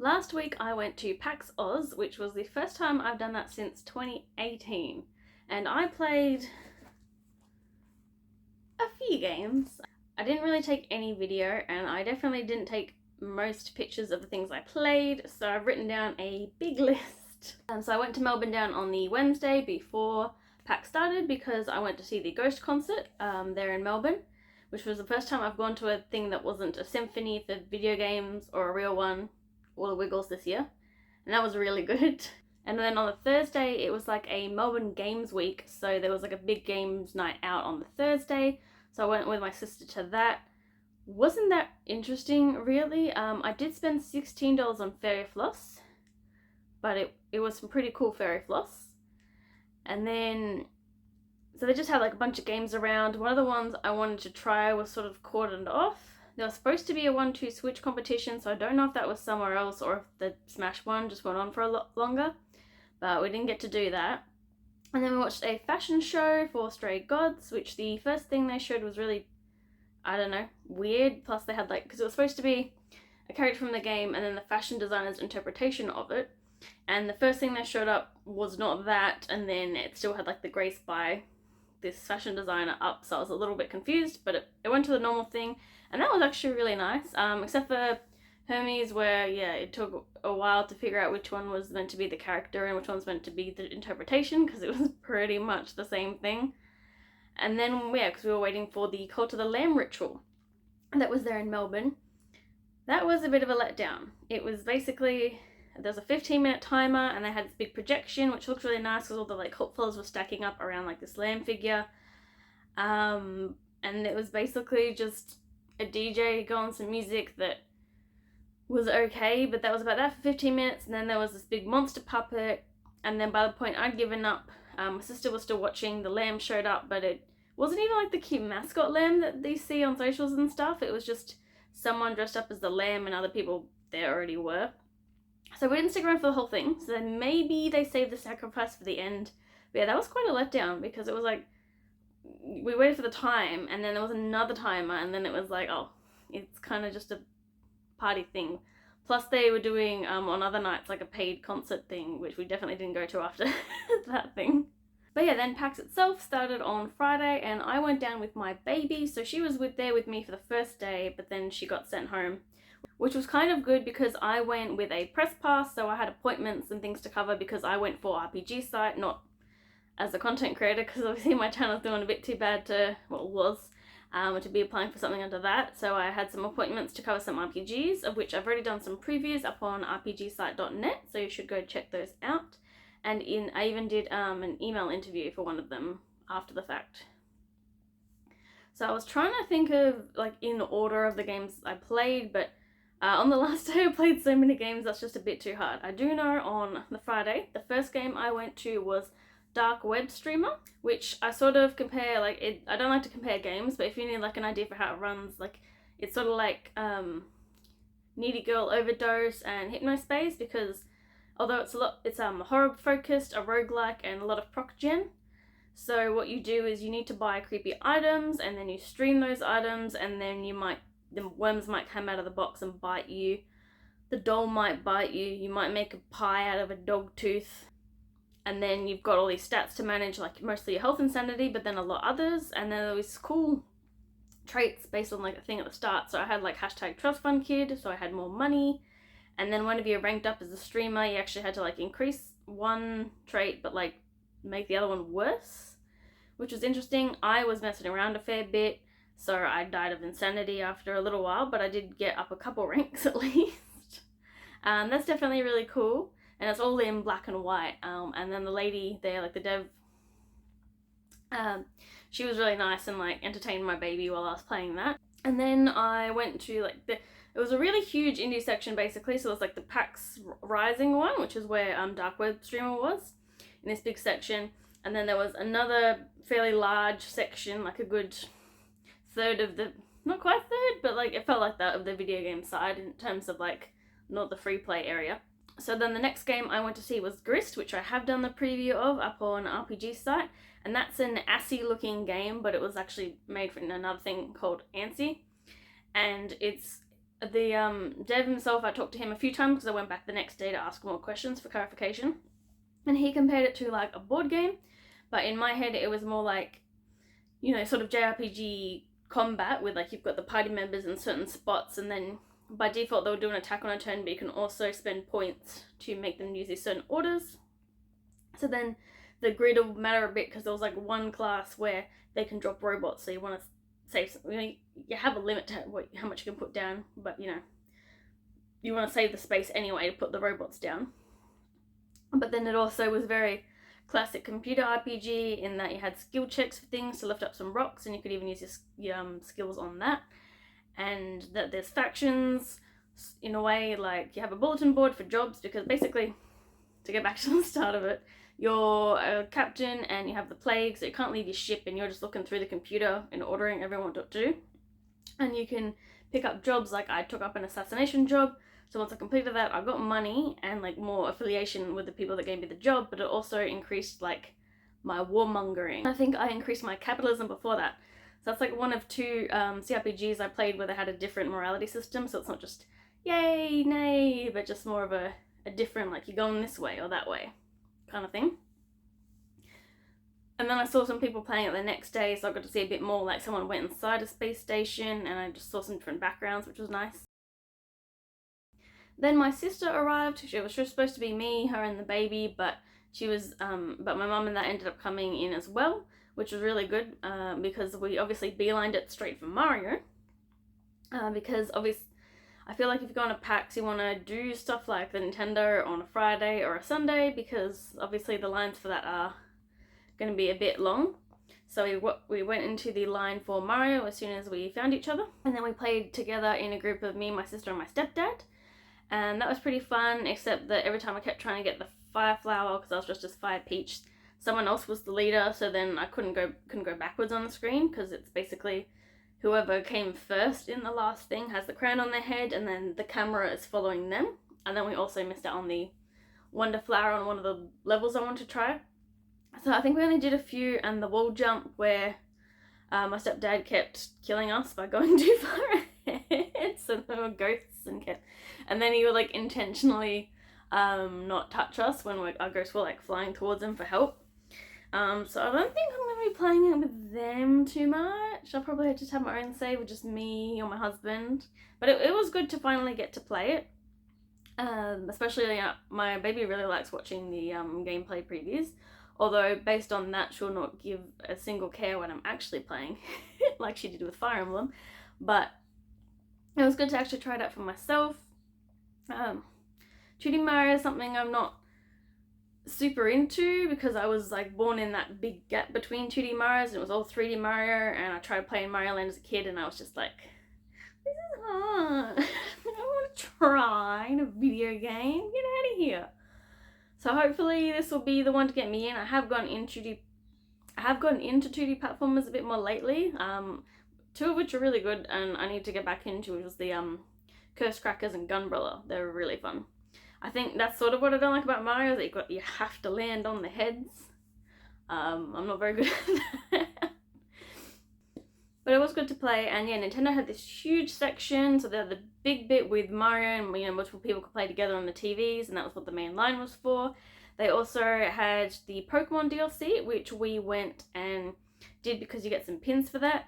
Last week I went to PAX AUS, which was the first time I've done that since 2018. And I played a few games. I didn't really take any video, and I definitely didn't take most pictures of the things I played, so I've written down a big list. So I went to Melbourne down on the Wednesday before PAX started because I went to see the Ghost concert there in Melbourne, which was the first time I've gone to a thing that wasn't a symphony for video games or a real one, all the Wiggles this year, and that was really good. And then on the Thursday it was like a Melbourne Games Week, so there was like a big games night out on the Thursday, so I went with my sister to that. Wasn't that interesting really. I did spend $16 on fairy floss, but it was some pretty cool fairy floss. And then so they just had like a bunch of games around. One of the ones I wanted to try was sort of cordoned off. There was supposed to be a 1-2 switch competition, so I don't know if that was somewhere else or if the Smash one just went on for a lot longer, but we didn't get to do that. And then we watched a fashion show for Stray Gods, which the first thing they showed was really, I don't know, weird. Plus they had like, because it was supposed to be a character from the game and then the fashion designer's interpretation of it. And the first thing they showed up was not that, and then it still had like the Grace by this fashion designer up, so I was a little bit confused, but it went to the normal thing, and that was actually really nice, except for Hermes, where yeah, it took a while to figure out which one was meant to be the character and which one's meant to be the interpretation, because it was pretty much the same thing. And then yeah, because we were waiting for the Cult of the Lamb ritual that was there in Melbourne, that was a bit of a letdown. It was basically, there was a 15-minute timer, and they had this big projection which looked really nice because all the like cult followers were stacking up around like this lamb figure, and it was basically just a DJ going some music that was okay, but that was about that for 15 minutes. And then there was this big monster puppet, and then by the point I'd given up, my sister was still watching. The lamb showed up, but it wasn't even like the cute mascot lamb that they see on socials and stuff. It was just someone dressed up as the lamb, and other people there already were. So we didn't stick around for the whole thing, so then maybe they saved the sacrifice for the end. But yeah, that was quite a letdown, because it was like, we waited for the time, and then there was another timer, and then it was like, oh, it's kind of just a party thing. Plus they were doing, on other nights, like a paid concert thing, which we definitely didn't go to after that thing. But yeah, then PAX itself started on Friday, and I went down with my baby, so she was there with me for the first day, but then she got sent home, which was kind of good because I went with a press pass, so I had appointments and things to cover because I went for RPG site, not as a content creator, because obviously my channel's doing a bit too bad to, well, was, to be applying for something under that. So I had some appointments to cover some RPGs, of which I've already done some previews up on rpgsite.net, so you should go check those out. And I even did an email interview for one of them after the fact. So I was trying to think of like in order of the games I played, but on the last day I played so many games that's just a bit too hard. I do know on the Friday, the first game I went to was Dark Web Streamer, which I sort of compare, like, I don't like to compare games, but if you need like an idea for how it runs, like, it's sort of like Needy Girl Overdose and Hypnospace, because although it's horror focused, a roguelike, and a lot of proc gen. So what you do is you need to buy creepy items, and then you stream those items, and then the worms might come out of the box and bite you. The doll might bite you. You might make a pie out of a dog tooth. And then you've got all these stats to manage, like mostly your health and sanity, but then a lot others. And then there was cool traits based on like a thing at the start. So I had like #TrustFundKid, so I had more money. And then whenever you're ranked up as a streamer, you actually had to like increase one trait, but like make the other one worse, which was interesting. I was messing around a fair bit, so I died of insanity after a little while, but I did get up a couple ranks at least. That's definitely really cool, and it's all in black and white. And then the lady there, like the dev, she was really nice and like entertained my baby while I was playing that. And then I went to like it was a really huge indie section basically, so it was like the PAX Rising one, which is where Dark Web Streamer was, in this big section. And then there was another fairly large section, like a good third of the, not quite third, but like it felt like that, of the video game side in terms of like not the free play area. So then the next game I went to see was Grist, which I have done the preview of up on RPG site, and that's an assy looking game, but it was actually made for another thing called ANSI, and it's The dev himself, I talked to him a few times because I went back the next day to ask more questions for clarification, and he compared it to like a board game, but in my head it was more like, you know, sort of JRPG combat with like you've got the party members in certain spots, and then by default they'll do an attack on a turn, but you can also spend points to make them use these certain orders. So then the grid will matter a bit because there was like one class where they can drop robots, so you want to save some, you know, you have a limit to how much you can put down, but you know, you want to save the space anyway to put the robots down. But then it also was very classic computer RPG in that you had skill checks for things to lift up some rocks, and you could even use your skills on that. And that there's factions in a way, like you have a bulletin board for jobs, because basically, to get back to the start of it, you're a captain and you have the plague, so you can't leave your ship, and you're just looking through the computer and ordering everyone what to do. And you can pick up jobs, like I took up an assassination job, so once I completed that I got money and like more affiliation with the people that gave me the job, but it also increased like my warmongering. I think I increased my capitalism before that. So that's like one of two CRPGs I played where they had a different morality system, so it's not just yay, nay, but just more of a different, like you're going this way or that way kind of thing. And then I saw some people playing it the next day, so I got to see a bit more, like someone went inside a space station, and I just saw some different backgrounds, which was nice. Then my sister arrived. She was just supposed to be me, her and the baby, but but my mum and that ended up coming in as well, which was really good because we obviously beelined it straight from Mario. Because obviously, I feel like if you go on a PAX, you want to do stuff like the Nintendo on a Friday or a Sunday, because obviously the lines for that are going to be a bit long. So we went into the line for Mario as soon as we found each other, and then we played together in a group of me, my sister, and my stepdad, and that was pretty fun. Except that every time I kept trying to get the fire flower, because I was just as Fire Peach, someone else was the leader, so then I couldn't go backwards on the screen, because it's basically whoever came first in the last thing has the crown on their head, and then the camera is following them. And then we also missed out on the Wonder Flower on one of the levels I wanted to try. So I think we only did a few, and the wall jump where my stepdad kept killing us by going too far ahead, so there were ghosts and then he would like intentionally not touch us when our ghosts were like flying towards him for help. So I don't think I'm going to be playing it with them too much. I'll probably just have my own save with just me or my husband. But it was good to finally get to play it. Especially my baby really likes watching the gameplay previews. Although based on that, she'll not give a single care when I'm actually playing, like she did with Fire Emblem. But it was good to actually try it out for myself. 2D Mario is something I'm not super into, because I was like born in that big gap between 2D Marios, and it was all 3D Mario, and I tried playing Mario Land as a kid, and I was just like, this is hard. I don't want to try in a video game. Get out of here. So hopefully this will be the one to get me in. I have gotten into 2D platformers a bit more lately. Two of which are really good, and I need to get back into, which was the Curse Crackers and Gunbrella. They were really fun. I think that's sort of what I don't like about Mario, that you have to land on the heads. I'm not very good at that. But it was good to play, and yeah, Nintendo had this huge section, so they had the big bit with Mario, and you know, multiple people could play together on the TVs, and that was what the main line was for. They also had the Pokemon DLC, which we went and did because you get some pins for that.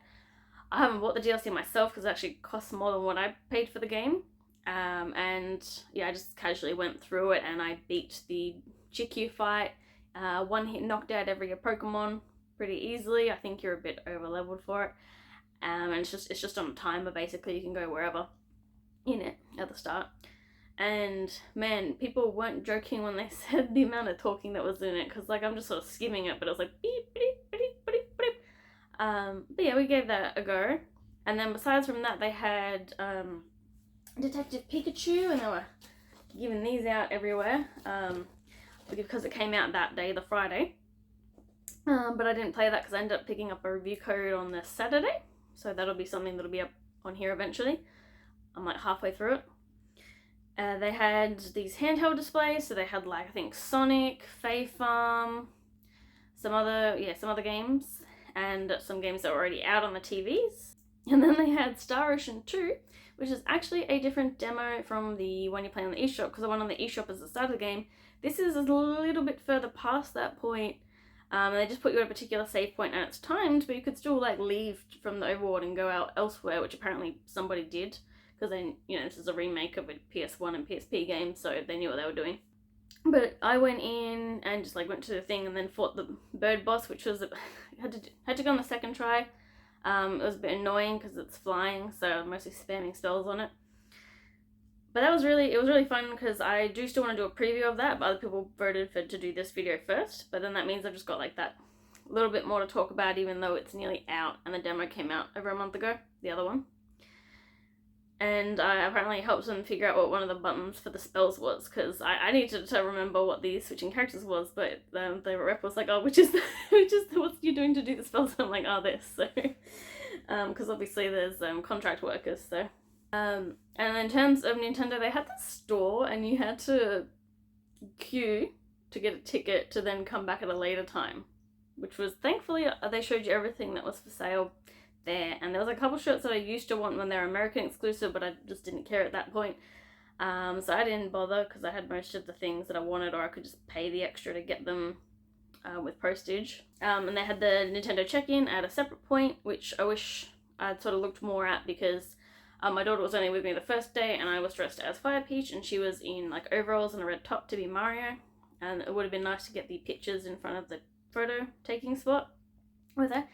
I haven't bought the DLC myself because it actually costs more than what I paid for the game. And yeah, I just casually went through it, and I beat the GQ fight. One hit knocked out every Pokemon pretty easily. I think you're a bit over leveled for it. And it's just on a timer, basically. You can go wherever in it at the start. And man, people weren't joking when they said the amount of talking that was in it, because like I'm just sort of skimming it, but it was like beep beep beep beep beep. But yeah, we gave that a go. And then besides from that, they had Detective Pikachu, and they were giving these out everywhere because it came out that day, the Friday. But I didn't play that because I ended up picking up a review code on the Saturday, so that'll be something that'll be up on here eventually. I'm like halfway through it. They had these handheld displays, so they had like I think Sonic, Fae Farm, some other games, and some games that were already out on the TVs. And then they had Star Ocean 2, which is actually a different demo from the one you play on the eShop, because the one on the eShop is the start of the game. This is a little bit further past that point. And they just put you at a particular save point and it's timed, but you could still like leave from the overworld and go out elsewhere, which apparently somebody did, because they, this is a remake of a PS1 and PSP game, so they knew what they were doing. But I went in and just like went to the thing and then fought the bird boss, which was had to go on the second try. It was a bit annoying because it's flying, so I'm mostly spamming spells on it. But it was really fun, because I do still want to do a preview of that, but other people voted to do this video first. But then that means I've just got like that little bit more to talk about, even though it's nearly out and the demo came out over a month ago, the other one. And I apparently helped them figure out what one of the buttons for the spells was, because I needed to remember what the switching characters was, but the rep was like, oh, which is what you're doing to do the spells? And I'm like, oh, this. So, because obviously there's contract workers, so. And in terms of Nintendo, they had the store and you had to queue to get a ticket to then come back at a later time, which was, thankfully, they showed you everything that was for sale there. And there was a couple shirts that I used to want when they were American exclusive, but I just didn't care at that point. So I didn't bother because I had most of the things that I wanted, or I could just pay the extra to get them with postage. And they had the Nintendo check-in at a separate point, which I wish I'd sort of looked more at, because my daughter was only with me the first day and I was dressed as Fire Peach and she was in like overalls and a red top to be Mario, and it would have been nice to get the pictures in front of the photo taking spot with her.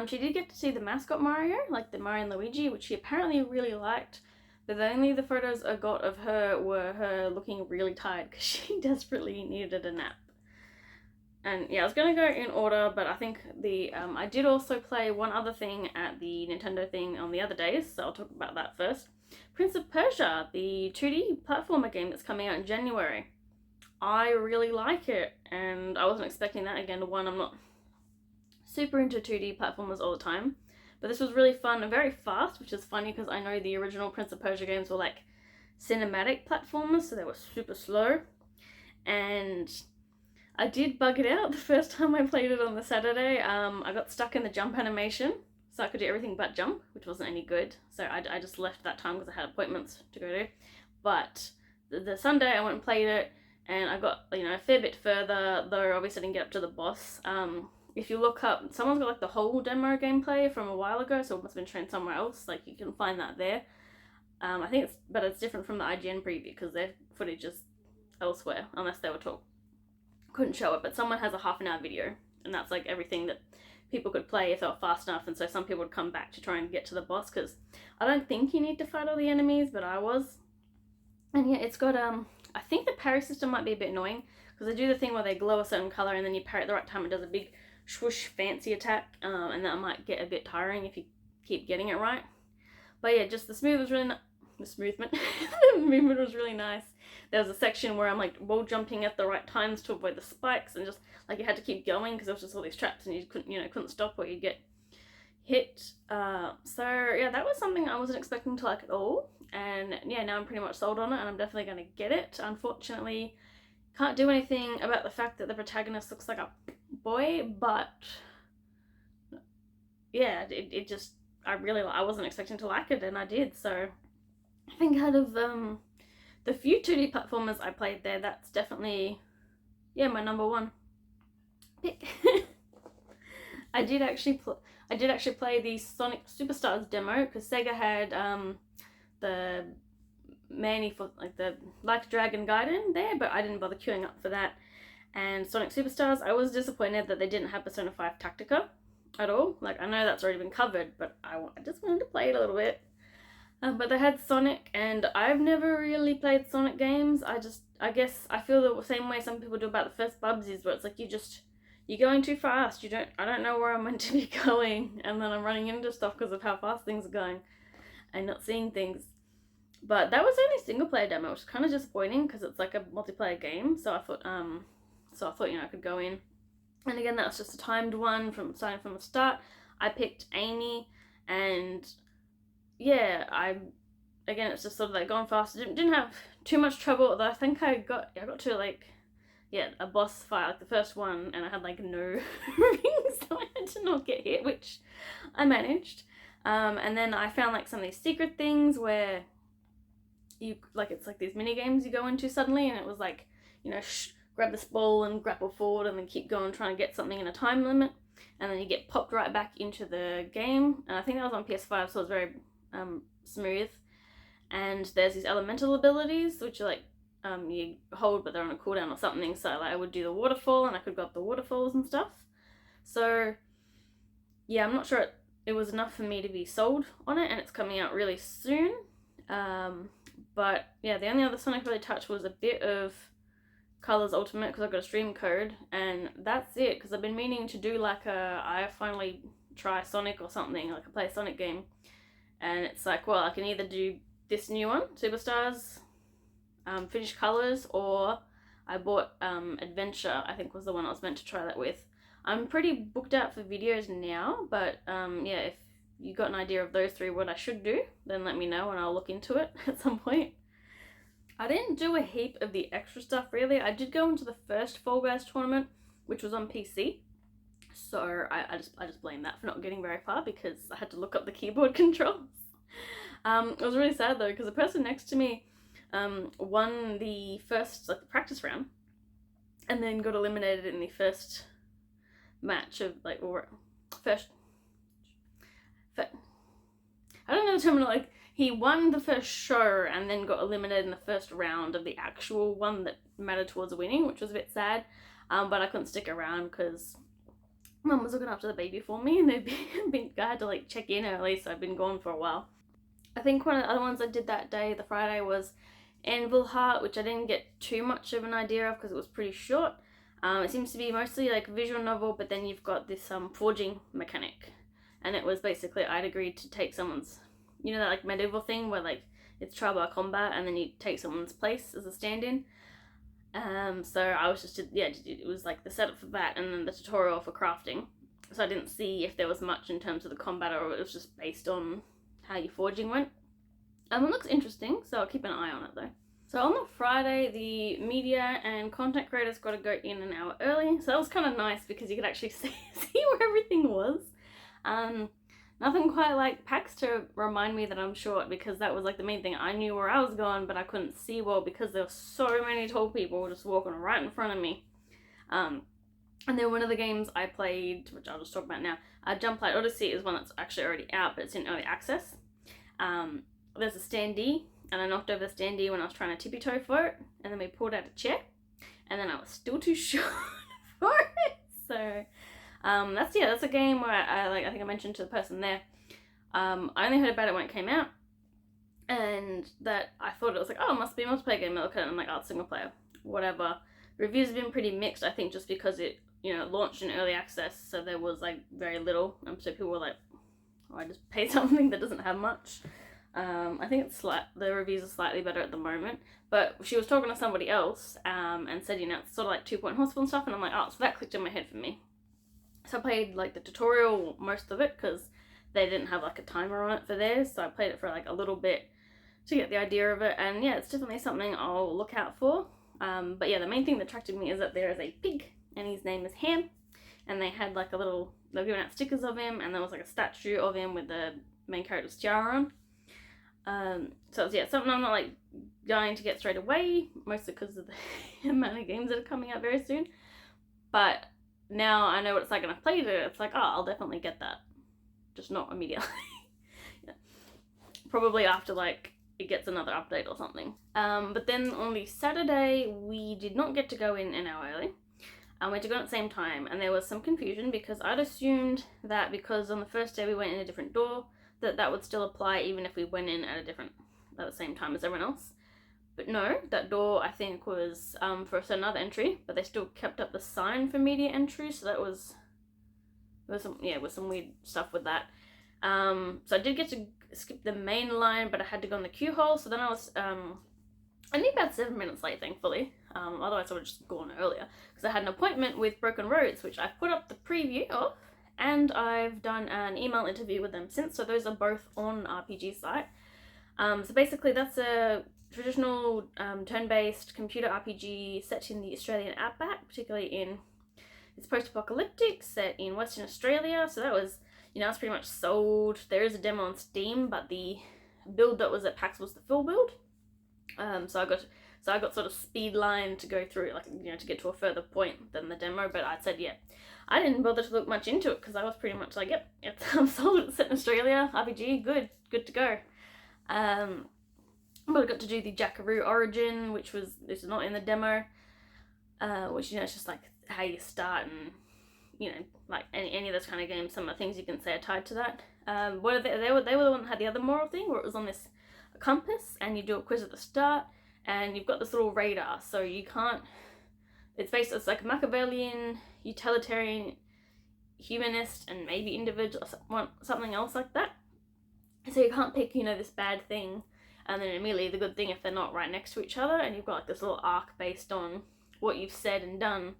She did get to see the mascot Mario, like the Mario and Luigi, which she apparently really liked, but only the photos I got of her were her looking really tired because she desperately needed a nap. And yeah, I was going to go in order, but I think I did also play one other thing at the Nintendo thing on the other days, so I'll talk about that first. Prince of Persia, the 2D platformer game that's coming out in January. I really like it, and I wasn't expecting that. Again, I'm not super into 2D platformers all the time, but this was really fun and very fast, which is funny because I know the original Prince of Persia games were like cinematic platformers, so they were super slow. And I did bug it out the first time I played it on the Saturday. I got stuck in the jump animation, so I could do everything but jump, which wasn't any good. So I just left that time because I had appointments to go to. But the Sunday I went and played it, and I got a fair bit further, though obviously I didn't get up to the boss. If you look up, someone's got like the whole demo gameplay from a while ago, so it must have been shown somewhere else. Like you can find that there. I think it's different from the IGN preview because their footage is elsewhere, unless they were couldn't show it, but someone has a half-an-hour video, and that's like everything that people could play if they were fast enough. And so some people would come back to try and get to the boss, because I don't think you need to fight all the enemies, but I was. And yeah, it's got I think the parry system might be a bit annoying, because they do the thing where they glow a certain color and then you parry at the right time, it does a big swoosh fancy attack, and that might get a bit tiring if you keep getting it right. But yeah, just the movement the movement was really nice. There was a section where I'm like wall jumping at the right times to avoid the spikes, and just like you had to keep going because there was just all these traps and you couldn't stop or you'd get hit. So yeah, that was something I wasn't expecting to like at all, and yeah, now I'm pretty much sold on it and I'm definitely going to get it. Unfortunately, can't do anything about the fact that the protagonist looks like a boy, but yeah, it just I wasn't expecting to like it, and I did. So I think out of the few 2D platformers I played there, that's definitely my number one pick. I did actually play the Sonic Superstars demo, because Sega had the Manny for like the Like Dragon Gaiden there, but I didn't bother queuing up for that. And Sonic Superstars, I was disappointed that they didn't have Persona 5 Tactica at all. Like, I know that's already been covered, but I just wanted to play it a little bit. But they had Sonic, and I've never really played Sonic games. I guess I feel the same way some people do about the first Bubsies, where it's like you're going too fast. I don't know where I'm meant to be going, and then I'm running into stuff because of how fast things are going and not seeing things. But that was only single player demo, which is kind of disappointing because it's like a multiplayer game. So I thought I could go in, and again that was just a timed one starting from the start. I picked Amy, and yeah, it's just sort of like gone fast. Didn't have too much trouble, although I think I got to like a boss fight, like the first one, and I had like no rings, so I had to not get hit, which I managed. And then I found like some of these secret things where you like, it's like these mini games you go into suddenly, and it was like, you know, grab this ball and grapple forward and then keep going trying to get something in a time limit, and then you get popped right back into the game. And I think that was on PS5, so it was very smooth. And there's these elemental abilities which are like, you hold but they're on a cooldown or something, so like I would do the waterfall and I could go up the waterfalls and stuff. So yeah, I'm not sure it was enough for me to be sold on it, and it's coming out really soon. But yeah, the only other Sonic really touched was a bit of Colors Ultimate because I got a stream code, and that's it. Because I've been meaning to do like I finally try Sonic or something, like I play a Sonic game, and it's like, well, I can either do this new one, Superstars, finish Colors, or I bought Adventure, I think was the one I was meant to try that with. I'm pretty booked out for videos now, but yeah, if you got an idea of those three what I should do, then let me know and I'll look into it at some point. I didn't do a heap of the extra stuff really. I did go into the first Fall Guys tournament, which was on PC. So I just blame that for not getting very far because I had to look up the keyboard controls. It was really sad though because the person next to me won the first, like the practice round, and then got eliminated in the first match of like, or first I don't know the terminology, like he won the first show and then got eliminated in the first round of the actual one that mattered towards winning, which was a bit sad. But I couldn't stick around because Mum was looking after the baby for me, and I had to like check in early, so I've been gone for a while. I think one of the other ones I did that day, the Friday, was Anvil Heart, which I didn't get too much of an idea of because it was pretty short. It seems to be mostly like a visual novel, but then you've got this forging mechanic, and it was basically I'd agreed to take someone's, you know, that like medieval thing where like it's trial by combat and then you take someone's place as a stand-in. So I was just, yeah, it was like the setup for that and then the tutorial for crafting. So I didn't see if there was much in terms of the combat, or it was just based on how your forging went. It looks interesting, so I'll keep an eye on it though. So on the Friday, the media and content creators got to go in an hour early. So that was kind of nice because you could actually see where everything was. Nothing quite like PAX to remind me that I'm short, because that was like the main thing. I knew where I was going, but I couldn't see well because there were so many tall people just walking right in front of me. And then one of the games I played, which I'll just talk about now, Jump Light Odyssey, is one that's actually already out, but it's in early access. There's a standee, and I knocked over the standee when I was trying to tippy-toe for it, and then we pulled out a chair, and then I was still too short for it. So that's a game where I think I mentioned to the person there, I only heard about it when it came out, and that I thought it was like, oh, it must be a multiplayer game. I look at it and I'm like, oh, it's single player, whatever. Reviews have been pretty mixed, I think, just because it, you know, launched in early access, so there was like very little, so people were like, oh, I just paid something that doesn't have much. I think the reviews are slightly better at the moment, but she was talking to somebody else and said, you know, it's sort of like 2 Point Hospital and stuff, and I'm like, oh, so that clicked in my head for me. So I played like the tutorial, most of it, because they didn't have like a timer on it for theirs, so I played it for like a little bit to get the idea of it, and yeah, it's definitely something I'll look out for. But yeah, the main thing that attracted me is that there is a pig, and his name is Ham, and they had like they were giving out stickers of him, and there was like a statue of him with the main character's tiara on. So it's, yeah, something I'm not like dying to get straight away, mostly because of the amount of games that are coming out very soon. But now I know what it's like, and I've played it, it's like, oh, I'll definitely get that. Just not immediately. Yeah. Probably after like it gets another update or something. But then on the Saturday, we did not get to go in an hour early. We had to go in at the same time, and there was some confusion because I'd assumed that because on the first day we went in a different door, that would still apply even if we went in at the same time as everyone else. But no, that door I think was for another entry, but they still kept up the sign for media entry, so there was some weird stuff with that. So I did get to skip the main line, but I had to go in the queue hole, so then I was only about 7 minutes late, thankfully. Otherwise I would have just gone earlier, because I had an appointment with Broken Roads, which I've put up the preview of, and I've done an email interview with them since, so those are both on RPG site. So basically that's a traditional turn-based computer RPG set in the Australian outback, particularly it's post-apocalyptic, set in Western Australia, so that was, you know, it's pretty much sold. There is a demo on Steam, but the build that was at PAX was the full build. So I got sort of speed line to go through, like, you know, to get to a further point than the demo. But I said, yeah, I didn't bother to look much into it because I was pretty much like, yep, I'm sold. It's set in Australia, RPG, good to go. But I got to do the Jackaroo Origin, which was, this is not in the demo, which, you know, it's just like how you start, and, you know, like any of those kind of games, some of the things you can say are tied to that. What are they were the one that had the other moral thing where it was on this compass and you do a quiz at the start and you've got this little radar, so you can't, it's like Machiavellian, utilitarian, humanist, and maybe individual, something else like that. So you can't pick, you know, this bad thing and then immediately the good thing if they're not right next to each other, and you've got like this little arc based on what you've said and done,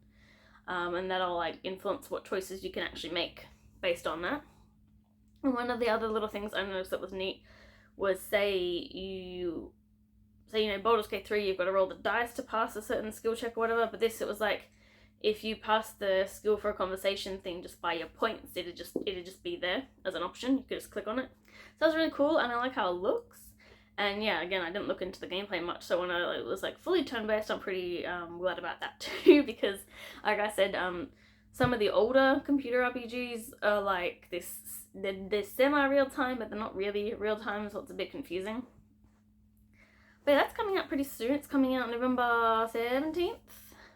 and that'll like influence what choices you can actually make based on that. And one of the other little things I noticed that was neat was say you know, Baldur's Gate 3, you've got to roll the dice to pass a certain skill check or whatever, but this, it was like, if you pass the skill for a conversation thing just by your points, it'd just be there as an option. You could just click on it. So that was really cool, and I like how it looks. And yeah, again, I didn't look into the gameplay much, so when it was like fully turn-based, I'm pretty glad about that too, because like I said, some of the older computer RPGs are like this, they're semi-real-time, but they're not really real-time, so it's a bit confusing. But that's coming out pretty soon. It's coming out November 17th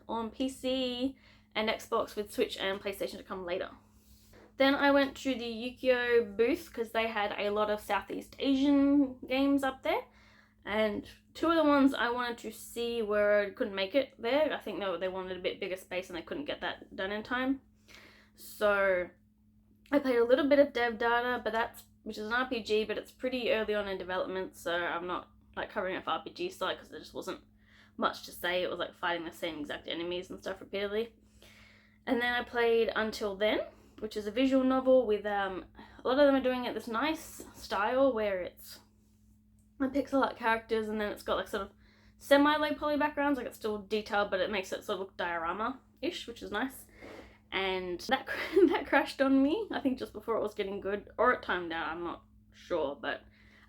on PC and Xbox, with Switch and PlayStation to come later. Then I went to the Yu-Gi-Oh booth because they had a lot of Southeast Asian games up there. And two of the ones I wanted to see were, couldn't make it there. I think they wanted a bit bigger space and they couldn't get that done in time. So I played a little bit of Dev Data, which is an RPG, but it's pretty early on in development, so I'm not like covering it for RPG site because there just wasn't much to say. It was like fighting the same exact enemies and stuff repeatedly. And then I played Until Then, which is a visual novel with a lot of them are doing it this nice style where it's pixel art characters, and then it's got like sort of semi-low poly backgrounds, like it's still detailed, but it makes it sort of look diorama-ish, which is nice. And that crashed on me, I think just before it was getting good, or it timed out, I'm not sure, but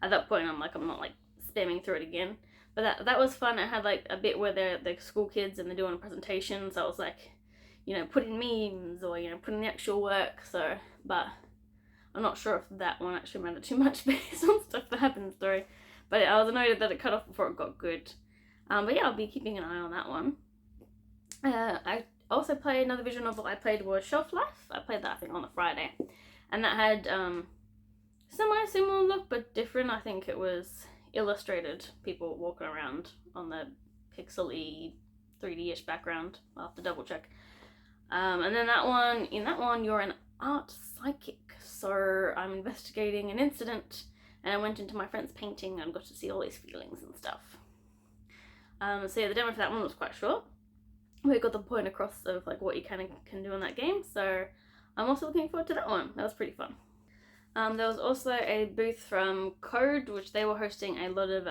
at that point I'm not like spamming through it again. But that was fun. It had like a bit where they're school kids and they're doing a presentation, so I was like, you know, putting memes or, you know, putting the actual work, so, but I'm not sure if that one actually mattered too much based on stuff that happens through. But I was annoyed that it cut off before it got good. But yeah, I'll be keeping an eye on that one. I also played another visual novel I played was Shelf Life. I played that, I think, on the Friday. And that had semi-similar look, but different. I think it was illustrated people walking around on the pixely 3D-ish background. I'll have to double check. And then in that one, you're an art psychic. So I'm investigating an incident, and I went into my friend's painting and got to see all his feelings and stuff. So yeah, the demo for that one was quite short. We got the point across of like what you can do in that game. So I'm also looking forward to that one. That was pretty fun. There was also a booth from Code, which they were hosting a lot of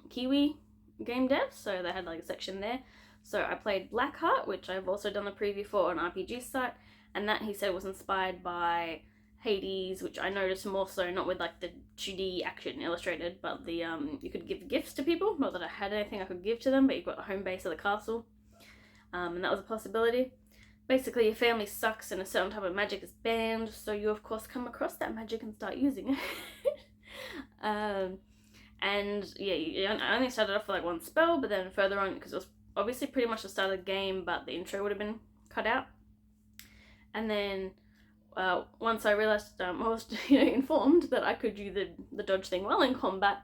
Kiwi game devs, so they had like a section there. So I played Blackheart, which I've also done the preview for on RPG site, and that he said was inspired by Hades, which I noticed more so not with like the 2D action illustrated, but the you could give gifts to people. Not that I had anything I could give to them, but you've got the home base of the castle, and that was a possibility. Basically, your family sucks and a certain type of magic is banned, so you of course come across that magic and start using it. And yeah, I only started off with like one spell, but then further on, because it was obviously pretty much the start of the game, but the intro would have been cut out. And then once I realised, I was informed that I could do the dodge thing well in combat,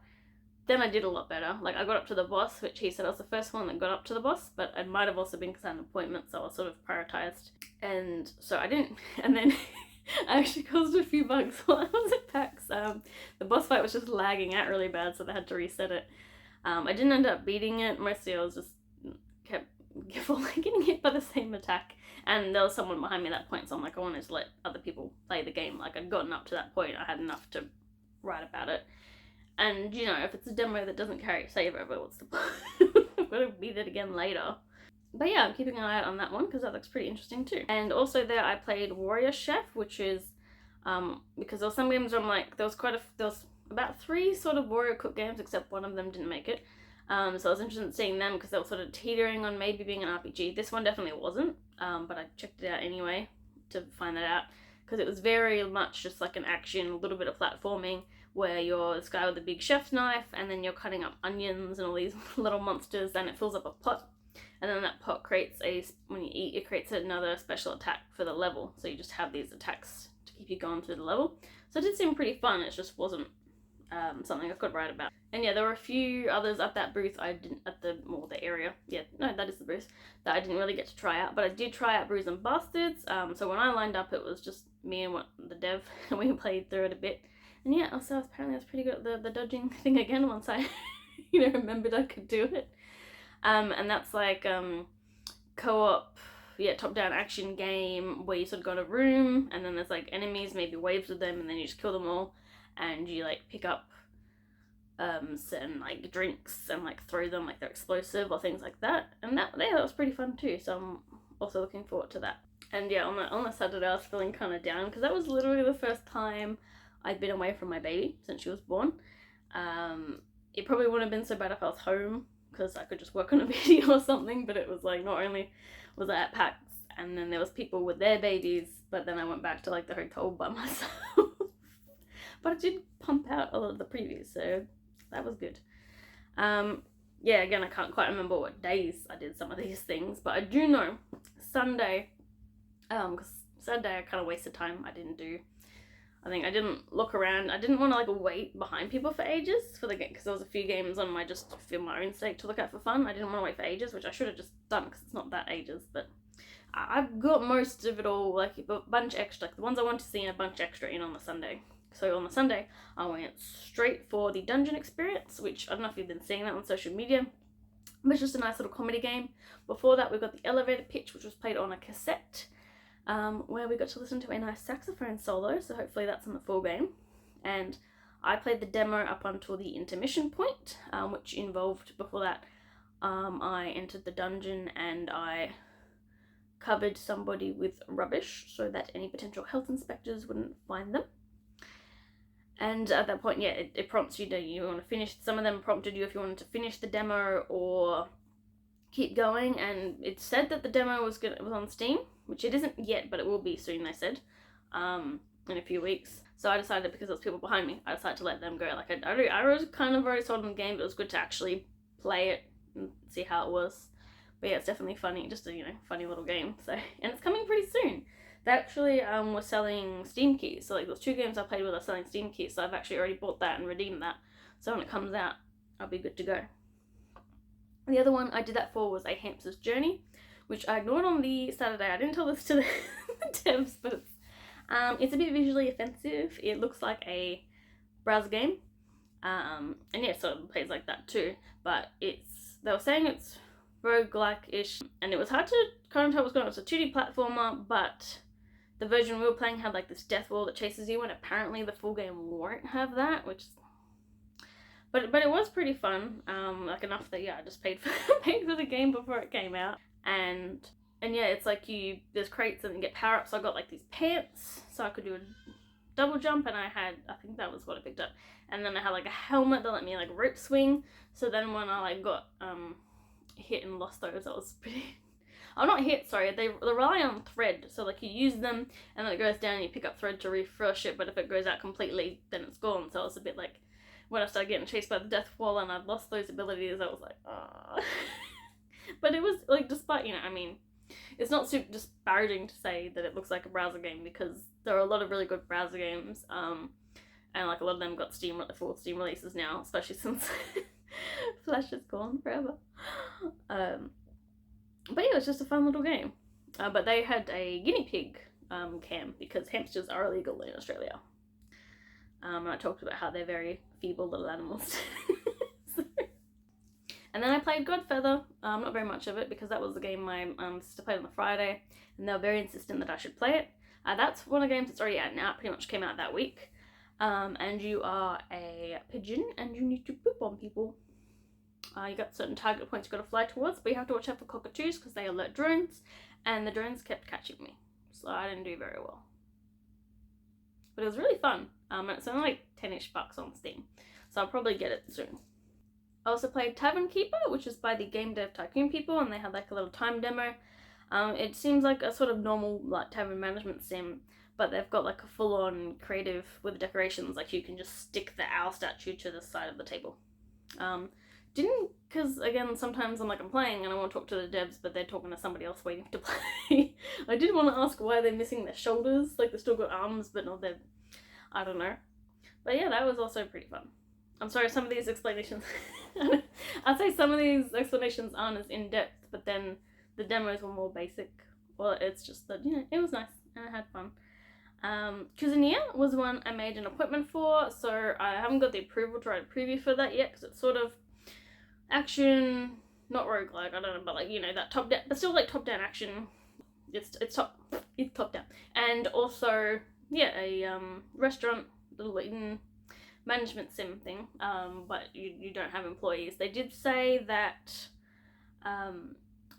then I did a lot better. Like, I got up to the boss, which he said I was the first one that got up to the boss, but it might have also been because I had an appointment, so I was sort of prioritised. And so I didn't. And then I actually caused a few bugs while I was at PAX. The boss fight was just lagging out really bad, so they had to reset it. I didn't end up beating it. Mostly I was just kept getting hit by the same attack. And there was someone behind me at that point, so I'm like, I wanted to let other people play the game. Like, I'd gotten up to that point, I had enough to write about it. And, you know, if it's a demo that doesn't carry a save over, what's the point? I've got to beat it again later. But yeah, I'm keeping an eye out on that one, because that looks pretty interesting too. And also there I played Warrior Chef, which is Because there were some games where I'm like, there was about 3 sort of warrior cook games, except one of them didn't make it. So I was interested in seeing them because they were sort of teetering on maybe being an RPG. This one definitely wasn't, but I checked it out anyway to find that out because it was very much just like an action, a little bit of platforming, where you're this guy with a big chef's knife and then you're cutting up onions and all these little monsters, and it fills up a pot, and then that pot creates when you eat, it creates another special attack for the level, so you just have these attacks to keep you going through the level. So it did seem pretty fun, it just wasn't something I could write about. And yeah, there were a few others at that booth I didn't, the area, yeah, no, that is the booth, that I didn't really get to try out, but I did try out Brews and Bastards. So when I lined up, it was just me and the dev, and we played through it a bit. And yeah, also apparently I was pretty good at the dodging thing again once I, remembered I could do it. And that's like co-op, top-down action game where you sort of go in a room, and then there's like enemies, maybe waves of them, and then you just kill them all, and you like pick up certain like drinks and like throw them like they're explosive or things like that. And that was pretty fun too. So I'm also looking forward to that. And yeah, on the Saturday I was feeling kind of down because that was literally the first time I'd been away from my baby since she was born. It probably wouldn't have been so bad if I was home because I could just work on a video or something, but it was like not only was I at PAX and then there was people with their babies, but then I went back to like the hotel by myself. But I did pump out a lot of the previews, so that was good. Yeah, again, I can't quite remember what days I did some of these things, but I do know Sunday, because Saturday I kind of wasted time. I didn't look around. I didn't want to like wait behind people for ages for the game, because there was a few games on my just for my own sake to look at for fun. I didn't want to wait for ages, which I should have just done because it's not that ages, but I've got most of it all, like a bunch extra, like the ones I want to see and a bunch extra in on the Sunday. So on the Sunday, I went straight for the dungeon experience, which I don't know if you've been seeing that on social media, but it's just a nice little comedy game. Before that, we got the elevator pitch, which was played on a cassette, where we got to listen to a nice saxophone solo, so hopefully that's in the full game. And I played the demo up until the intermission point, which involved, before that, I entered the dungeon and I covered somebody with rubbish so that any potential health inspectors wouldn't find them. And at that point, yeah, it prompts you you want to finish. Some of them prompted you if you wanted to finish the demo or keep going. And it said that the demo was on Steam, which it isn't yet, but it will be soon, they said, in a few weeks. So I decided, because there was people behind me, I decided to let them go. Like I was kind of already sold on the game, but it was good to actually play it and see how it was. But yeah, it's definitely funny, just a funny little game. So, and it's coming pretty soon. They actually were selling Steam keys. So like those 2 games I played with are selling Steam keys. So I've actually already bought that and redeemed that. So when it comes out, I'll be good to go. The other one I did that for was A Hamster's Journey, which I ignored on the Saturday. I didn't tell this to the devs, but it's a bit visually offensive. It looks like a browser game. And yeah, so it plays like that too. But they were saying it's roguelike-ish, and it was hard to kind of tell what's going on. It's a 2D platformer, but the version we were playing had like this death wall that chases you, and apparently the full game won't have that, but it was pretty fun, like enough that I just paid for the game before it came out. And yeah, it's like there's crates and you get power-ups. So I got like these pants so I could do a double jump, and I think that was what I picked up, and then I had like a helmet that let me like rope swing. So then when I like got hit and lost those, that was pretty not hit, sorry, they rely on thread, so like you use them and then it goes down and you pick up thread to refresh it, but if it goes out completely then it's gone. So it's a bit like when I started getting chased by the death wall and I'd lost those abilities, I was like, ah. But it was like, despite it's not super disparaging to say that it looks like a browser game, because there are a lot of really good browser games, and like a lot of them got full Steam releases now, especially since Flash is gone forever. But yeah, it's just a fun little game. But they had a guinea pig cam, because hamsters are illegal in Australia. And I talked about how they're very feeble little animals. And then I played Godfeather, not very much of it, because that was the game my sister played on the Friday, and they were very insistent that I should play it. That's one of the games that's already out now, it pretty much came out that week. And you are a pigeon, and you need to poop on people. You got certain target points you've got to fly towards, but you have to watch out for cockatoos because they alert drones, and the drones kept catching me, so I didn't do very well. but it was really fun. And it's only like 10-ish bucks on Steam, so I'll probably get it soon. I also played Tavern Keeper, which is by the Game Dev Tycoon people, and they had like a little time demo. It seems like a sort of normal like tavern management sim, but they've got like a full-on creative with decorations. Like you can just stick the owl statue to the side of the table. Because again, sometimes I'm playing and I want to talk to the devs, but they're talking to somebody else waiting to play. I did want to ask why they're missing their shoulders. Like they've still got arms, but not their, I don't know. But yeah, that was also pretty fun. I'm sorry, some of these explanations, I'd say some of these explanations aren't as in-depth, but then the demos were more basic. Well, it's just that, it was nice and I had fun. Cuisinier was one I made an appointment for, so I haven't got the approval to write a preview for that yet, because it's sort of action, not roguelike, I don't know, but like, that top-down, but still like top-down action. It's top-down. And also, yeah, a restaurant, little eating management sim thing, but you don't have employees. They did say that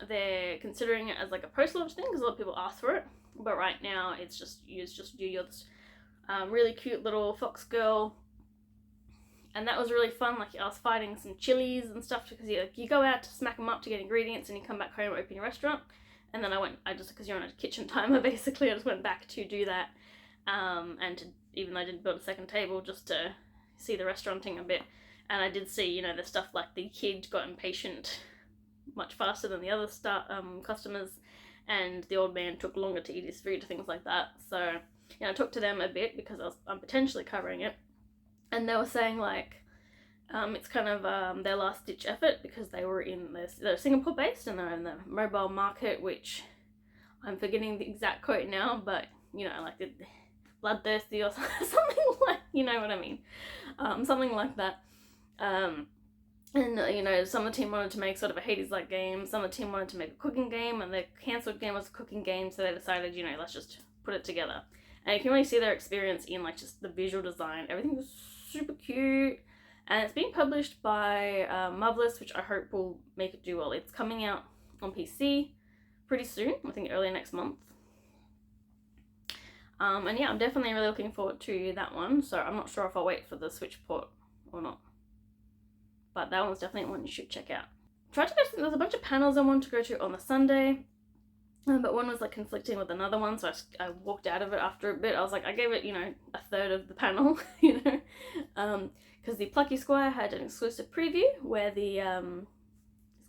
they're considering it as like a post-launch thing because a lot of people ask for it, but right now it's just you're this really cute little fox girl, and that was really fun. Like I was fighting some chilies and stuff because you go out to smack them up to get ingredients and you come back home and open your restaurant. And then because you're on a kitchen timer basically, I just went back to do that, and even though I didn't build a second table just to see the restauranting a bit. And I did see, the stuff like the kid got impatient much faster than the other customers, and the old man took longer to eat his food, things like that. So, I talked to them a bit because I'm potentially covering it, and they were saying like, it's kind of their last ditch effort because they're Singapore based and they're in the mobile market, which I'm forgetting the exact quote now, but like the bloodthirsty or something like, you know what I mean, something like that. And some of the team wanted to make sort of a Hades-like game, some of the team wanted to make a cooking game, and the cancelled game was a cooking game, so they decided, let's just put it together. And you can really see their experience in like just the visual design. Everything was super cute, and it's being published by Marvelous, which I hope will make it do well. It's coming out on PC pretty soon, I think early next month. And yeah, I'm definitely really looking forward to that one, so I'm not sure if I'll wait for the Switch port or not. But that one's definitely one you should check out. There's a bunch of panels I wanted to go to on the Sunday, but one was like conflicting with another one, so I walked out of it after a bit. I was like, I gave it, a third of the panel, because the Plucky Squire had an exclusive preview where this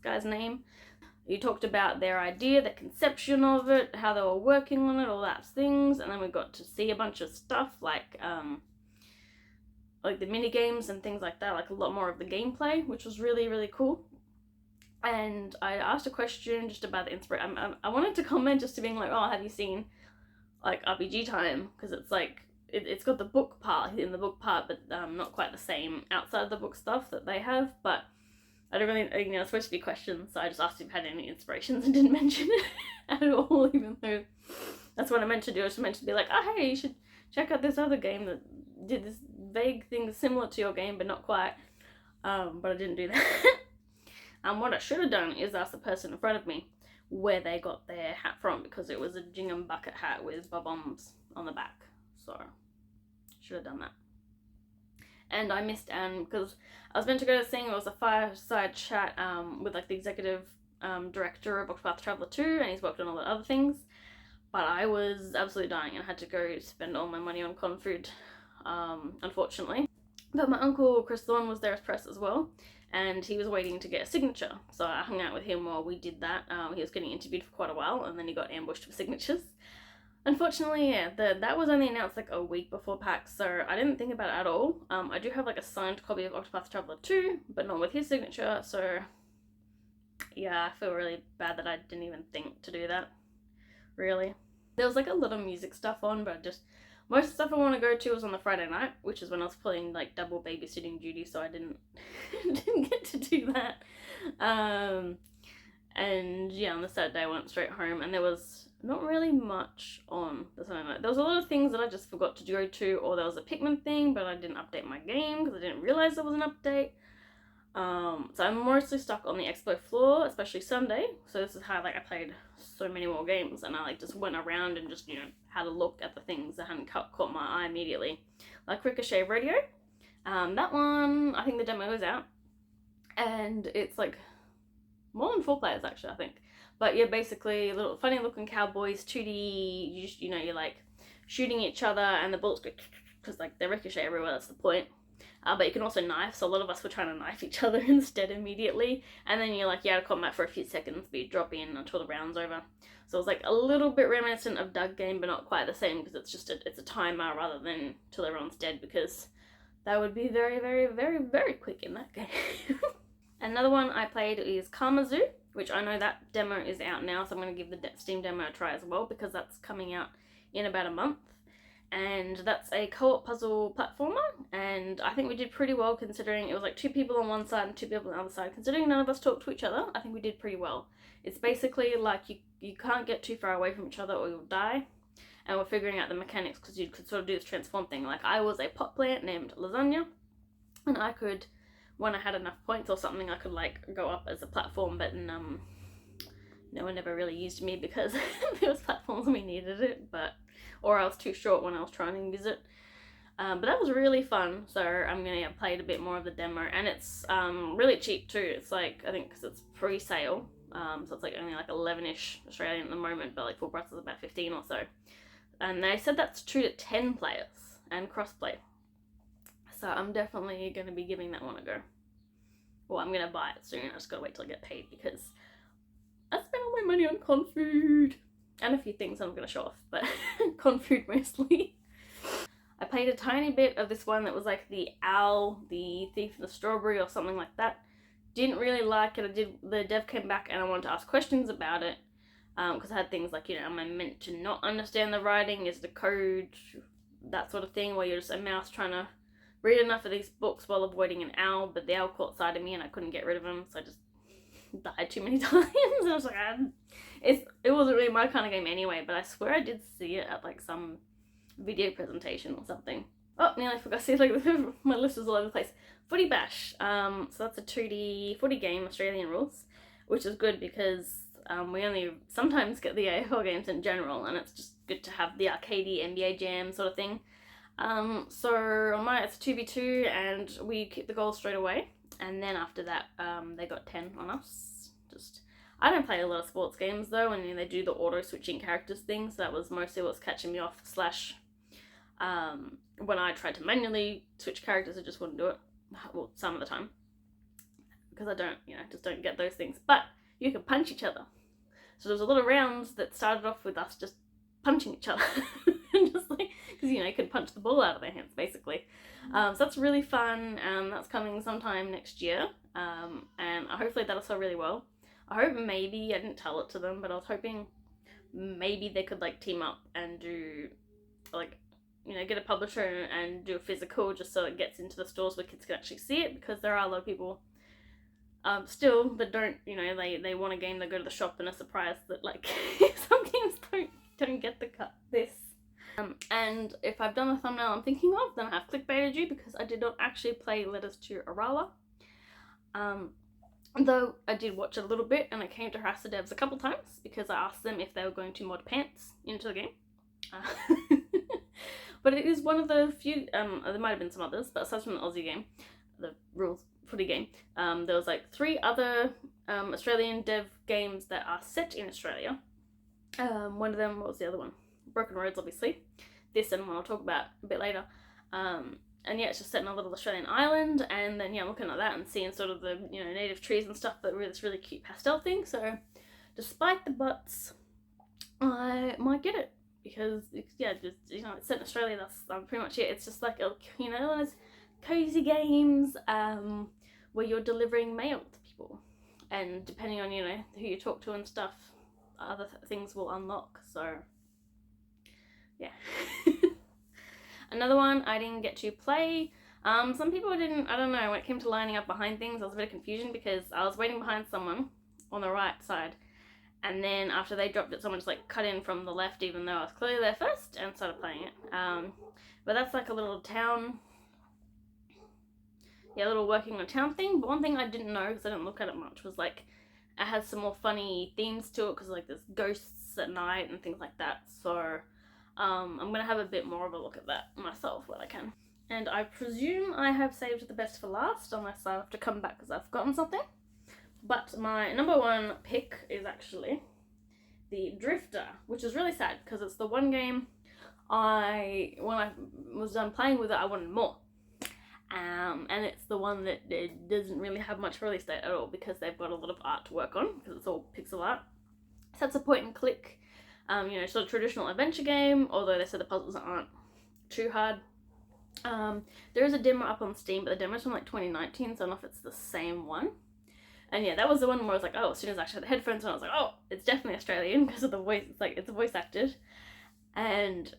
guy's name, you talked about their idea, the conception of it, how they were working on it, all that things, and then we got to see a bunch of stuff like the mini games and things like that, like a lot more of the gameplay, which was really, really cool. And I asked a question just about the inspiration. I wanted to comment just to being like, oh, have you seen like RPG Time? Because it's like it's got the book part in the book part, but not quite the same outside the book stuff that they have. But I don't really, it's supposed to be questions, so I just asked if you had any inspirations and didn't mention it at all, even though that's what I meant to do. I was meant to be like, oh, hey, you should check out this other game that did this vague thing similar to your game, but not quite. But I didn't do that. What I should have done is ask the person in front of me where they got their hat from, because it was a gingham bucket hat with bob-ombs on the back. So, should have done that. And I missed because I was meant to go to the thing. It was a fireside chat with like the executive director of Octopath Traveler 2, and he's worked on all the other things. But I was absolutely dying and I had to go spend all my money on con food, unfortunately. But my uncle Chris Thorne was there as press as well, and he was waiting to get a signature. So I hung out with him while we did that. He was getting interviewed for quite a while, and then he got ambushed for signatures. Unfortunately, yeah, that was only announced like a week before PAX, so I didn't think about it at all. I do have like a signed copy of Octopath Traveler 2, but not with his signature, so yeah, I feel really bad that I didn't even think to do that, really. There was like a lot of music stuff on, but most of the stuff I want to go to was on the Friday night, which is when I was playing like double babysitting duty, so I didn't get to do that. And yeah, on the Saturday I went straight home, and there was not really much on the Sunday night. There was a lot of things that I just forgot to go to, or there was a Pikmin thing, but I didn't update my game because I didn't realize there was an update. So I'm mostly stuck on the expo floor, especially Sunday. So this is how like I played so many more games, and I like just went around and just had a look at the things that hadn't caught my eye immediately, like Ricochet Radio. That one, I think the demo is out, and it's like more than 4 players actually, I think. But yeah, basically little funny looking cowboys, 2D. You're like shooting each other, and the bullets go because like they ricochet everywhere. That's the point. But you can also knife, so a lot of us were trying to knife each other instead immediately. And then you're like, out of combat for a few seconds, but you drop in until the round's over. So it was like a little bit reminiscent of Doug game, but not quite the same because it's just it's a timer rather than till everyone's dead, because that would be very, very, very, very quick in that game. Another one I played is Karma Zoo, which I know that demo is out now, so I'm going to give the Steam demo a try as well because that's coming out in about a month. And that's a co-op puzzle platformer, and I think we did pretty well considering it was like 2 people on one side and 2 people on the other side. Considering none of us talk to each other, I think we did pretty well. It's basically like you can't get too far away from each other or you'll die, and we're figuring out the mechanics because you could sort of do this transform thing. Like I was a pot plant named Lasagna, and I could, when I had enough points or something, I could like go up as a platform, but no one ever really used me because there was platforms we needed it, or I was too short when I was trying to use it. But that was really fun, so I'm gonna play a bit more of the demo, and it's really cheap too. It's like, I think because it's pre-sale, so it's like only like 11-ish Australian at the moment, but like full price is about 15 or so. And they said that's 2 to 10 players and crossplay. So I'm definitely gonna be giving that one a go. Well, I'm gonna buy it soon. I just gotta wait till I get paid because I spent all my money on con food and a few things I'm gonna show off, but con food mostly. I played a tiny bit of this one that was like the owl, the thief of the strawberry or something like that. Didn't really like it. The dev came back and I wanted to ask questions about it because I had things like, am I meant to not understand the writing? Is the code that sort of thing where you're just a mouse trying to read enough of these books while avoiding an owl, but the owl caught sight of me and I couldn't get rid of him, so I just died too many times. I was like, it wasn't really my kind of game anyway, but I swear I did see it at like some video presentation or something. Oh, nearly forgot to see, like my list was all over the place. Footy Bash. So that's a 2D footy game, Australian rules, which is good because we only sometimes get the AFL games in general, and it's just good to have the arcadey NBA Jam sort of thing. So on mine it's a 2v2 and we kick the goal straight away, and then after that they got 10 on us. I don't play a lot of sports games though, and they do the auto switching characters thing, so that was mostly what's catching me off, slash when I tried to manually switch characters I just wouldn't do it, well, some of the time, because I don't, just don't get those things. But you can punch each other, so there's a lot of rounds that started off with us just punching each other and just like, because you could punch the ball out of their hands basically. So that's really fun. That's coming sometime next year, and hopefully that'll sell really well. I hope maybe, I didn't tell it to them, but I was hoping maybe they could like team up and do like, get a publisher and do a physical just so it gets into the stores where kids can actually see it, because there are a lot of people still that don't, they want a game, they go to the shop and are surprised that like some games don't get this. And if I've done the thumbnail I'm thinking of, then I have clickbaited you because I did not actually play Letters to Arala. Though I did watch it a little bit, and I came to harass the devs a couple times because I asked them if they were going to mod pants into the game. But it is one of the few, there might have been some others, but aside from the Aussie game, the rules footy game, there was like 3 other Australian dev games that are set in Australia. One of them, what was the other one? Broken Roads, obviously. This and one I'll talk about a bit later. And yeah, it's just set in a little Australian island, and then I'm looking at that and seeing sort of the native trees and stuff, but with this really cute pastel thing. So despite the butts, I might get it because it's set in Australia. That's pretty much it. It's just like those cozy games where you're delivering mail to people, and depending on who you talk to and stuff, other things will unlock. So yeah. Another one I didn't get to play. Some people didn't, I don't know, when it came to lining up behind things, there was a bit of confusion because I was waiting behind someone on the right side, and then after they dropped it, someone just like cut in from the left even though I was clearly there first, and started playing it. But that's like a little town yeah, little working on town thing. But one thing I didn't know, because I didn't look at it much, was like it has some more funny themes to it, because like there's ghosts at night and things like that. So I'm gonna have a bit more of a look at that myself when I can. And I presume I have saved the best for last, unless I have to come back because I've forgotten something. But my number one pick is actually the Drifter, which is really sad because it's the one game when I was done playing with it, I wanted more. And it's the one that it doesn't really have much release date at all, because they've got a lot of art to work on, because it's all pixel art. So it's a point and click, sort of traditional adventure game, although they said the puzzles aren't too hard. There is a demo up on Steam, but the demo's from like 2019, so I don't know if it's the same one. And yeah, that was the one where I was like, oh, as soon as I actually had the headphones on, I was like, oh, it's definitely Australian because of the voice. It's like, it's voice acted. And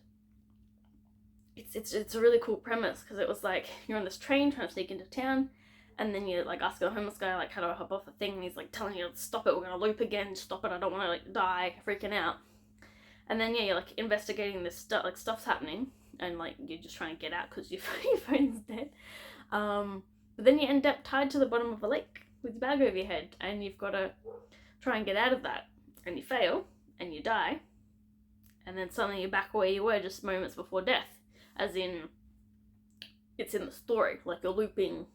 it's a really cool premise, because it was like, you're on this train trying to sneak into town, and then you like ask a homeless guy like, how do I hop off the thing, and he's like telling you, stop it, we're gonna loop again, stop it, I don't want to like die, freaking out. And then yeah, you're like investigating this stuff, like stuff's happening, and like you're just trying to get out because your phone's dead. But then you end up tied to the bottom of a lake with your bag over your head, and you've got to try and get out of that, and you fail and you die, and then suddenly you're back where you were just moments before death, as in it's in the story, like you're looping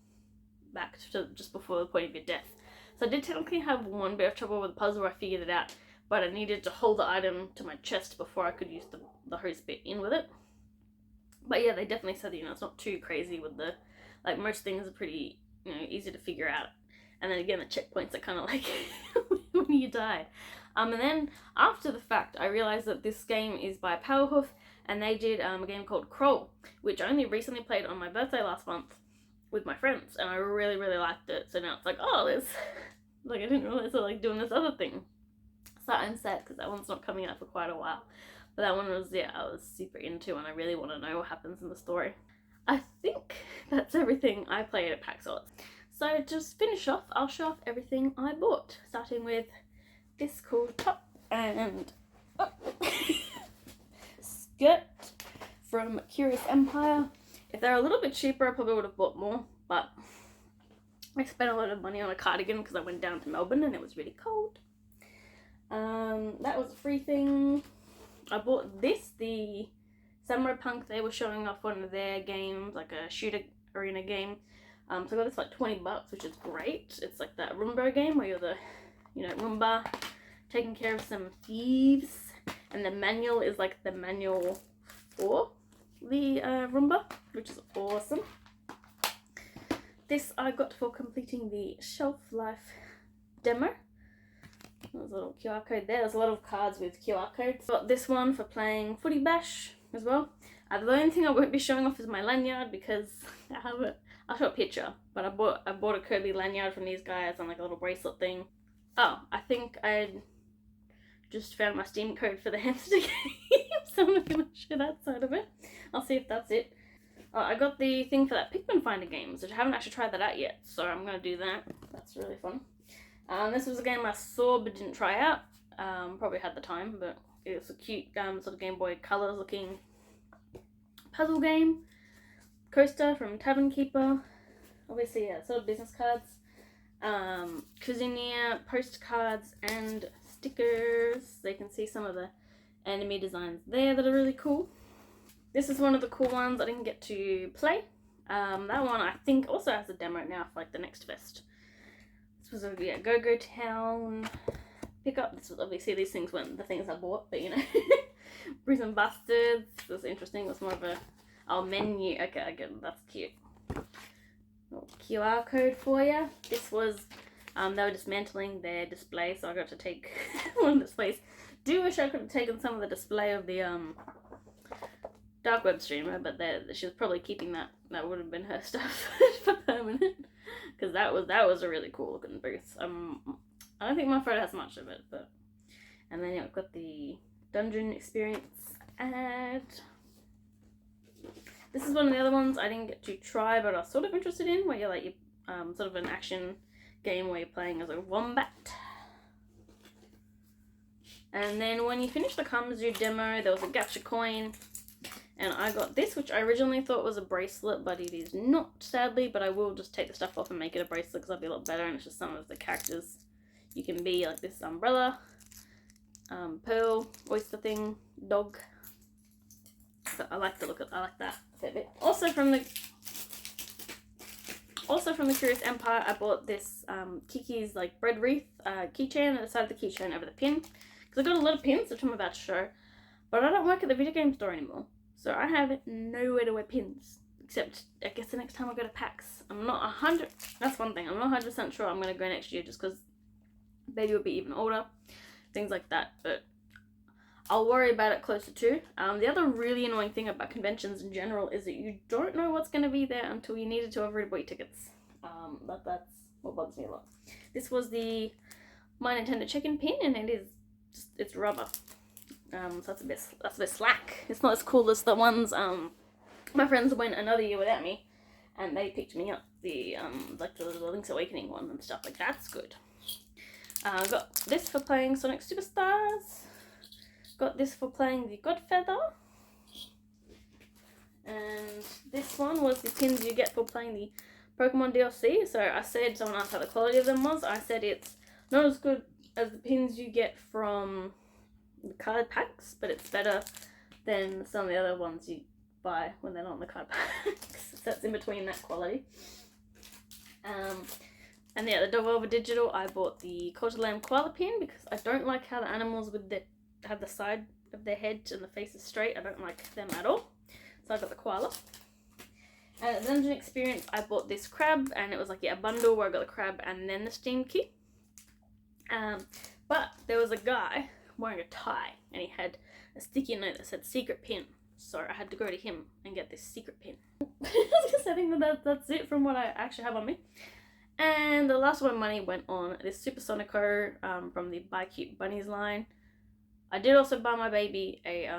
back to just before the point of your death. So I did technically have one bit of trouble with the puzzle where I figured it out, but I needed to hold the item to my chest before I could use the hose bit in with it. But yeah, they definitely said, it's not too crazy with the, like, most things are pretty, easy to figure out. And then again, the checkpoints are kind of like when you die. And then after the fact, I realized that this game is by Powerhoof, and they did a game called Crawl, which I only recently played on my birthday last month with my friends, and I really, really liked it. So now it's like, oh, there's, like, I didn't realize they're like doing this other thing. So I'm sad because that one's not coming out for quite a while. But that one was, yeah, I was super into, and I really want to know what happens in the story. I think that's everything I played at PAX AUS. So just finish off, I'll show off everything I bought, starting with this cool top and skirt from Curious Empire. If they're a little bit cheaper, I probably would have bought more, but I spent a lot of money on a cardigan because I went down to Melbourne and it was really cold. That was a free thing. I bought this, the Samurai Punk. They were showing off one of their games, like a shooter arena game. So I got this for like $20, which is great. It's like that Roomba game where you're the, Roomba taking care of some thieves. And the manual is like the manual for the Roomba, which is awesome. This I got for completing the Shelf Life demo. There's a little QR code there. There's a lot of cards with QR codes. Got this one for playing Footy Bash as well. The only thing I won't be showing off is my lanyard, because I'll show a picture, but I bought a Kirby lanyard from these guys on like a little bracelet thing. Oh, I think I just found my Steam code for the hamster game, so I'm not gonna show that side of it. I'll see if that's it. I got the thing for that Pikmin Finder games, which I haven't actually tried that out yet, so I'm gonna do that. That's really fun. This was a game I saw but didn't try out. Probably had the time, but it was a cute sort of Game Boy Color looking puzzle game. Coaster from Tavern Keeper. Obviously, yeah, sort of business cards. Cuisinier postcards and stickers. So you can see some of the anime designs there that are really cool. This is one of the cool ones I didn't get to play. That one I think also has a demo now for like the next fest. This was a Go Town pickup. This was obviously these things weren't the things I bought, but Prison Bastards was interesting. It was more of a menu. Okay, I get it. That's cute. Little QR code for you. This was they were dismantling their display, so I got to take one of the displays. Do wish I could have taken some of the display of the dark web streamer, but she was probably keeping that. That would have been her stuff for permanent, because that was a really cool looking booth. I don't think my photo has much of it, but and then I've got the dungeon experience ad. This is one of the other ones I didn't get to try, but I was sort of interested in, where you're like sort of an action game where you're playing as a wombat. And then when you finish the Kamuzu demo, there was a gacha coin, And I got this, which I originally thought was a bracelet, but it is not, sadly. But I will just take the stuff off and make it a bracelet because that'll be a lot better. And it's just some of the characters you can be, like this umbrella, pearl, oyster thing, dog. But I like the look of, I like that a fair bit. Also from the Curious Empire, I bought this Kiki's like bread wreath keychain. I decided the keychain over the pin because I got a lot of pins, which I'm about to show. But I don't work at the video game store anymore, so I have nowhere to wear pins. Except, I guess the next time I go to PAX. I'm not 100, that's one thing, I'm not 100% sure I'm going to go next year just because baby will be even older. Things like that, but I'll worry about it closer to. The other really annoying thing about conventions in general is that you don't know what's going to be there until you needed to have already bought your tickets. That's what bugs me a lot. This was the My Nintendo check-in pin, and it is just, it's rubber. So that's a bit slack. It's not as cool as the ones my friends went another year without me, and they picked me up the like the Link's Awakening one and stuff like that's good. Got this for playing Sonic Superstars. Got this for playing the Godfeather. And this one was the pins you get for playing the Pokemon DLC. So I said, someone asked how the quality of them was. I said it's not as good as the pins you get from the card packs, but it's better than some of the other ones you buy when they're not in the card packs. So that's in between that quality. And yeah, the Devolver Digital, I bought the Culture Lamb Koala pin because I don't like how the animals with have the side of their head and the face is straight. I don't like them at all. So I got the koala. And at Dungeon Experience, I bought this crab, and it was like, yeah, a bundle where I got the crab and then the steam key. But there was a guy wearing a tie, and he had a sticky note that said secret pin. So I had to go to him and get this secret pin. I think that's it from what I actually have on me. And the last one money went on this Super Sonico from the Buy Cute Bunnies line. I did also buy my baby a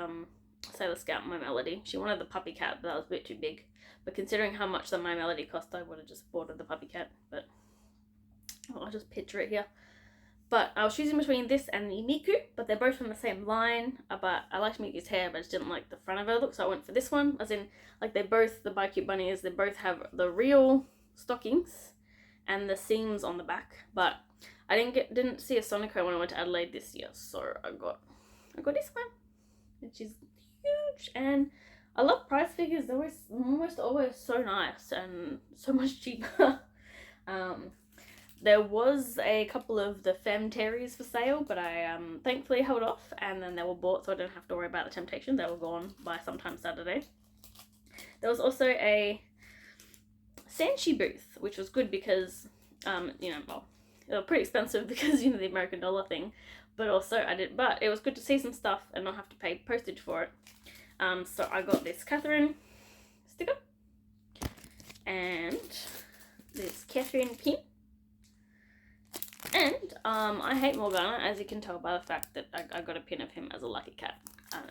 Sailor Scout My Melody. She wanted the puppy cat, but that was a bit too big. But considering how much the My Melody cost, I would have just bought her the puppy cat. But I'll just picture it here. But I was choosing between this and the Miku, but they're both from the same line. But I liked Miku's hair, but I just didn't like the front of her look, so I went for this one. As in, like, they're both, the Buy Cute Bunnies, they both have the real stockings and the seams on the back. But I didn't see a Sonico when I went to Adelaide this year, so I got this one, which is huge. And I love price figures. They're almost always so nice and so much cheaper. There was a couple of the Femme Terries for sale, but I thankfully held off, and then they were bought, so I didn't have to worry about the temptation. They were gone by sometime Saturday. There was also a Sanchi booth, which was good because, you know, well, they were pretty expensive because, you know, the American dollar thing, but also but it was good to see some stuff and not have to pay postage for it. So I got this Catherine sticker and this Catherine pin. And I hate Morgana, as you can tell by the fact that I got a pin of him as a lucky cat.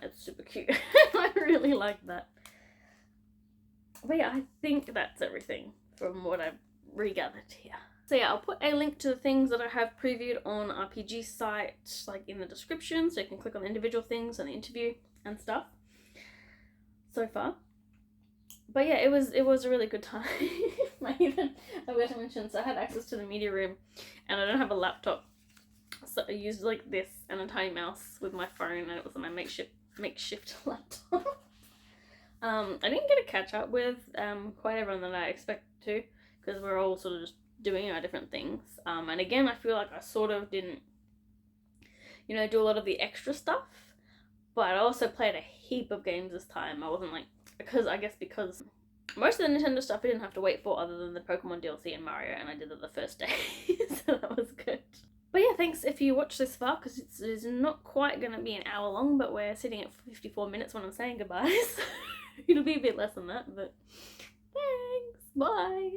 It's super cute. I really like that. But yeah, I think that's everything from what I've regathered here. So yeah, I'll put a link to the things that I have previewed on RPG site, like in the description, so you can click on the individual things and the interview and stuff so far. But yeah, it was a really good time. I forgot to mention, so I had access to the media room, and I don't have a laptop, so I used like this and a tiny mouse with my phone, and it was on my makeshift laptop. I didn't get to catch up with quite everyone that I expected to, because we're all sort of just doing our different things. And again, I feel like I sort of didn't, you know, do a lot of the extra stuff, but I also played a heap of games this time. I wasn't like, because most of the Nintendo stuff I didn't have to wait for, other than the Pokemon DLC and Mario, and I did it the first day, so that was good. But yeah, thanks if you watched this far, because it's not quite going to be an hour long, but we're sitting at 54 minutes when I'm saying goodbye, so it'll be a bit less than that, but thanks, bye!